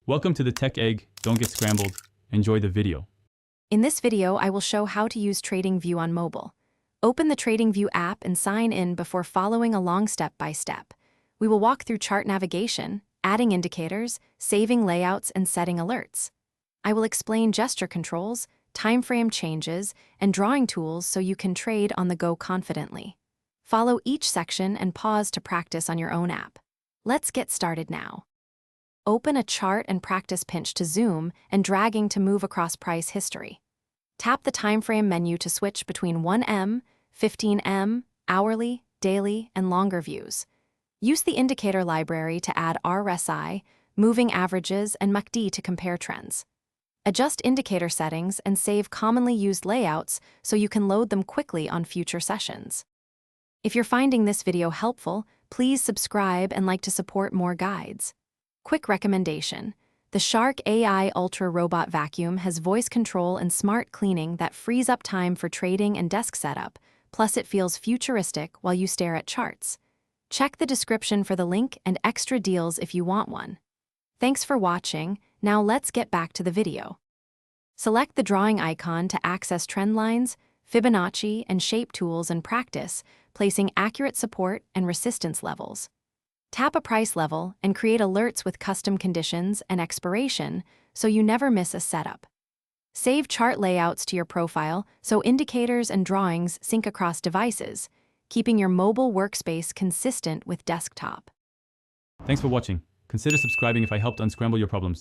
Welcome to the Tech Egg. Don't get scrambled. Enjoy the video. In this video, I will show how to use TradingView on mobile. Open the TradingView app and sign in before following along step by step. We will walk through chart navigation, adding indicators, saving layouts, and setting alerts. I will explain gesture controls, timeframe changes, and drawing tools so you can trade on the go confidently. Follow each section and pause to practice on your own app. Let's get started now. Open a chart and practice pinch to zoom and dragging to move across price history. Tap the timeframe menu to switch between 1M, 15M, hourly, daily, and longer views. Use the indicator library to add RSI, moving averages, and MACD to compare trends. Adjust indicator settings and save commonly used layouts so you can load them quickly on future sessions. If you're finding this video helpful, please subscribe and like to support more guides. Quick recommendation: the Shark AI Ultra Robot Vacuum has voice control and smart cleaning that frees up time for trading and desk setup, plus it feels futuristic while you stare at charts. Check the description for the link and extra deals if you want one. Thanks for watching. Now let's get back to the video. Select the drawing icon to access trend lines, Fibonacci, and shape tools and practice, placing accurate support and resistance levels. Tap a price level and create alerts with custom conditions and expiration so you never miss a setup. Save chart layouts to your profile so indicators and drawings sync across devices, keeping your mobile workspace consistent with desktop. Thanks for watching. Consider subscribing if I helped unscramble your problems.